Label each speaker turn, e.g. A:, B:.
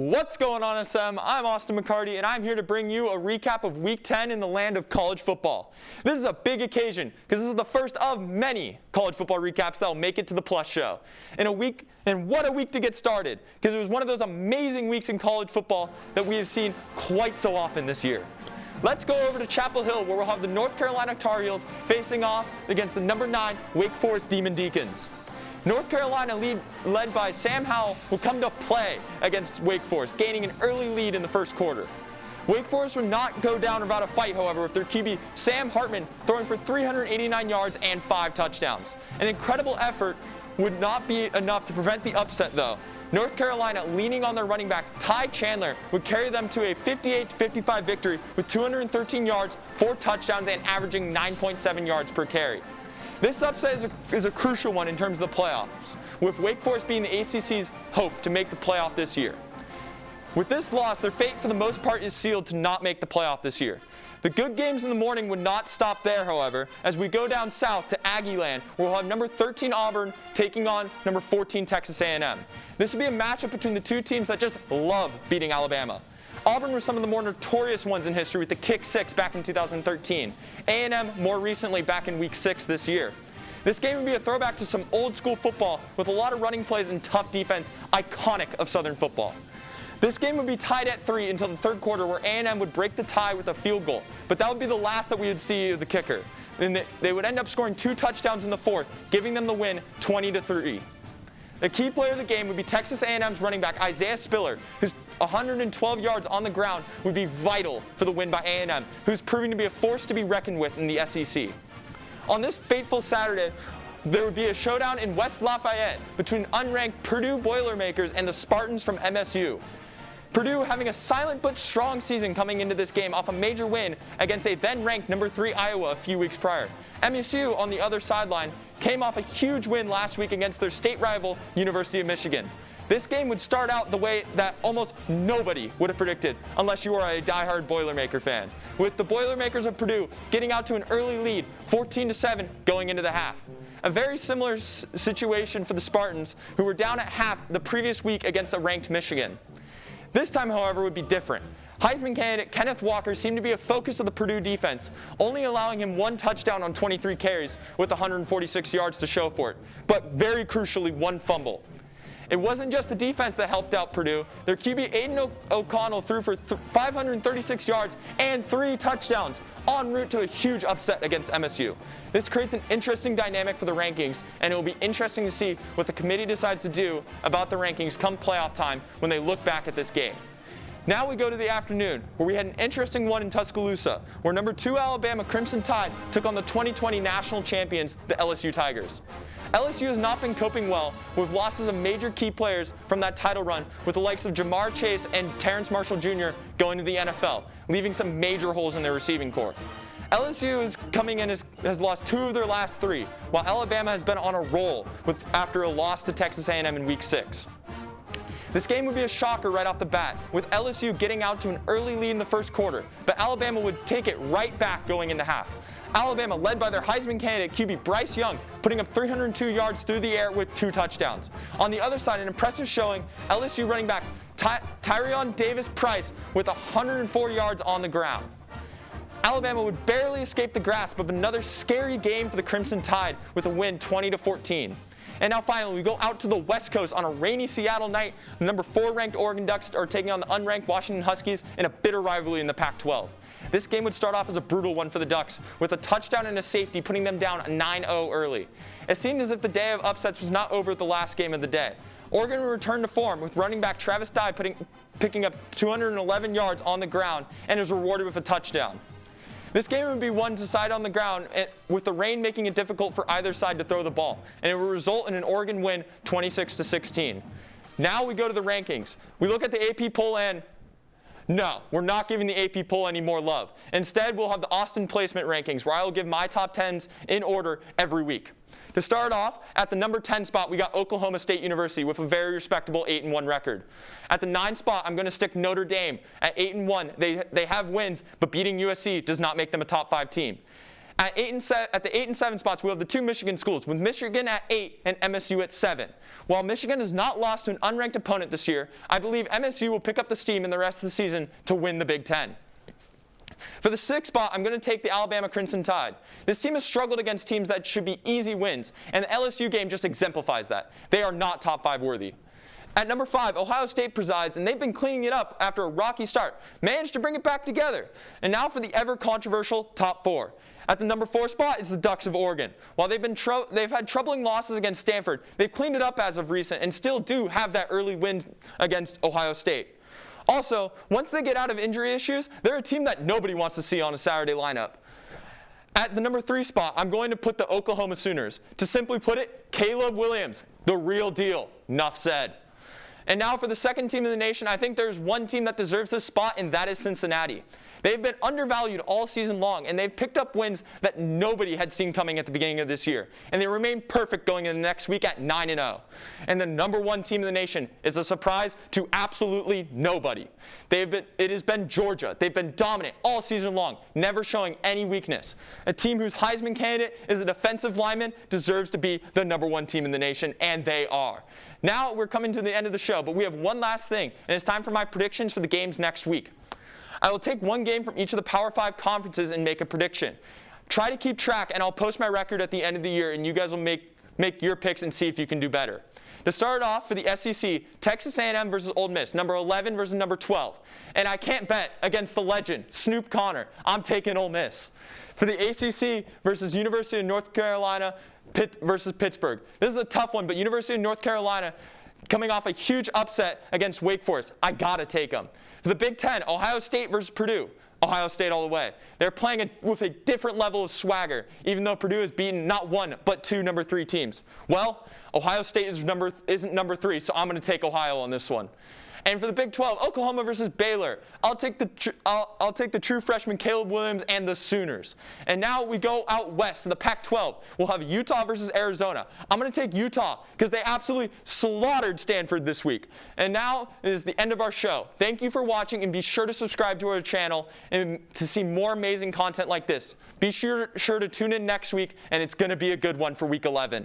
A: What's going on, SM? I'm Austin McCarty, and I'm here to bring you a recap of Week 10 in the land of college football. This is a big occasion because this is the first of many college football recaps that will make it to the Plus show. And what a week to get started, because it was one of those amazing weeks in college football that we have seen quite so often this year. Let's go over to Chapel Hill, where we'll have the North Carolina Tar Heels facing off against the number 9 Wake Forest Demon Deacons. North Carolina, led by Sam Howell, will come to play against Wake Forest, gaining an early lead in the first quarter. Wake Forest would not go down without a fight, however, with their QB Sam Hartman throwing for 389 yards and 5 touchdowns. An incredible effort would not be enough to prevent the upset, though. North Carolina, leaning on their running back, Ty Chandler, would carry them to a 58-55 victory with 213 yards, 4 touchdowns, and averaging 9.7 yards per carry. This upset is a crucial one in terms of the playoffs, with Wake Forest being the ACC's hope to make the playoff this year. With this loss, their fate for the most part is sealed to not make the playoff this year. The good games in the morning would not stop there, however, as we go down south to Aggieland, where we'll have number 13 Auburn taking on number 14 Texas A&M. This will be a matchup between the two teams that just love beating Alabama. Auburn was some of the more notorious ones in history with the kick 6 back in 2013. A&M more recently back in week 6 this year. This game would be a throwback to some old school football with a lot of running plays and tough defense, iconic of Southern football. This game would be tied at 3 until the third quarter, where A&M would break the tie with a field goal, but that would be the last that we would see of the kicker. And they would end up scoring 2 touchdowns in the fourth, giving them the win 20-3. The key player of the game would be Texas A&M's running back Isaiah Spiller, whose 112 yards on the ground would be vital for the win by A&M, who's proving to be a force to be reckoned with in the SEC. On this fateful Saturday, there would be a showdown in West Lafayette between unranked Purdue Boilermakers and the Spartans from MSU. Purdue having a silent but strong season coming into this game off a major win against a then-ranked number 3 Iowa a few weeks prior. MSU, on the other sideline, came off a huge win last week against their state rival, University of Michigan. This game would start out the way that almost nobody would have predicted unless you are a diehard Boilermaker fan, with the Boilermakers of Purdue getting out to an early lead, 14-7, going into the half. A very similar situation for the Spartans, who were down at half the previous week against a ranked Michigan. This time, however, would be different. Heisman candidate Kenneth Walker seemed to be a focus of the Purdue defense, only allowing him 1 touchdown on 23 carries with 146 yards to show for it, but very crucially 1 fumble. It wasn't just the defense that helped out Purdue. Their QB Aiden O'Connell threw for 536 yards and 3 touchdowns, en route to a huge upset against MSU. This creates an interesting dynamic for the rankings, and it will be interesting to see what the committee decides to do about the rankings come playoff time when they look back at this game. Now we go to the afternoon, where we had an interesting one in Tuscaloosa, where number 2 Alabama Crimson Tide took on the 2020 national champions, the LSU Tigers. LSU has not been coping well with losses of major key players from that title run, with the likes of Jamar Chase and Terrence Marshall Jr. going to the NFL, leaving some major holes in their receiving corps. LSU is coming in has lost 2 of their last 3, while Alabama has been on a roll after a loss to Texas A&M in week 6. This game would be a shocker right off the bat, with LSU getting out to an early lead in the first quarter, but Alabama would take it right back going into half. Alabama, led by their Heisman candidate QB Bryce Young, putting up 302 yards through the air with 2 touchdowns. On the other side, an impressive showing, LSU running back Tyrion Davis-Price with 104 yards on the ground. Alabama would barely escape the grasp of another scary game for the Crimson Tide with a win 20-14. And now finally, we go out to the West Coast on a rainy Seattle night. The number 4 ranked Oregon Ducks are taking on the unranked Washington Huskies in a bitter rivalry in the Pac-12. This game would start off as a brutal one for the Ducks, with a touchdown and a safety putting them down 9-0 early. It seemed as if the day of upsets was not over at the last game of the day. Oregon would return to form, with running back Travis Dye picking up 211 yards on the ground and is rewarded with a touchdown. This game would be one decided on the ground, with the rain making it difficult for either side to throw the ball, and it would result in an Oregon win 26-16. Now we go to the rankings. We look at the AP poll, and no, we're not giving the AP poll any more love. Instead, we'll have the Austin placement rankings, where I will give my top 10s in order every week. To start off, at the number 10 spot, we got Oklahoma State University with a very respectable 8-1 record. At the 9 spot, I'm going to stick Notre Dame at 8-1. They have wins, but beating USC does not make them a top 5 team. At the 8 and 7 spots, we have the two Michigan schools, with Michigan at 8 and MSU at 7. While Michigan has not lost to an unranked opponent this year, I believe MSU will pick up the steam in the rest of the season to win the Big Ten. For the 6th spot, I'm going to take the Alabama Crimson Tide. This team has struggled against teams that should be easy wins, and the LSU game just exemplifies that. They are not top 5 worthy. At number 5, Ohio State presides, and they've been cleaning it up after a rocky start, managed to bring it back together. And now for the ever-controversial top 4. At the number 4 spot is the Ducks of Oregon. While they've had troubling losses against Stanford, they've cleaned it up as of recent and still do have that early win against Ohio State. Also, once they get out of injury issues, they're a team that nobody wants to see on a Saturday lineup. At the number 3 spot, I'm going to put the Oklahoma Sooners. To simply put it, Caleb Williams, the real deal. Enough said. And now for the second team in the nation, I think there's one team that deserves this spot, and that is Cincinnati. They've been undervalued all season long, and they've picked up wins that nobody had seen coming at the beginning of this year. And they remain perfect going into the next week at 9-0. And the number 1 team in the nation is a surprise to absolutely nobody. It has been Georgia. They've been dominant all season long, never showing any weakness. A team whose Heisman candidate is a defensive lineman deserves to be the number 1 team in the nation, and they are. Now we're coming to the end of the show, but we have one last thing, and it's time for my predictions for the games next week. I will take one game from each of the Power 5 conferences and make a prediction. Try to keep track, and I'll post my record at the end of the year, and you guys will make your picks and see if you can do better. To start off, for the SEC, Texas A&M versus Ole Miss, number 11 versus number 12. And I can't bet against the legend, Snoop Connor. I'm taking Ole Miss. For the ACC versus University of North Carolina versus Pittsburgh. This is a tough one, but University of North Carolina coming off a huge upset against Wake Forest. I got to take them. For the Big Ten, Ohio State versus Purdue. Ohio State all the way. They're playing with a different level of swagger, even though Purdue has beaten not 1, but 2 number 3 teams. Well, Ohio State isn't number 3, so I'm going to take Ohio on this one. And for the Big 12, Oklahoma versus Baylor. I'll take the true freshman Caleb Williams and the Sooners. And now we go out west to the Pac-12. We'll have Utah versus Arizona. I'm going to take Utah because they absolutely slaughtered Stanford this week. And now it is the end of our show. Thank you for watching, and be sure to subscribe to our channel and to see more amazing content like this. Be sure to tune in next week, and it's going to be a good one for Week 11.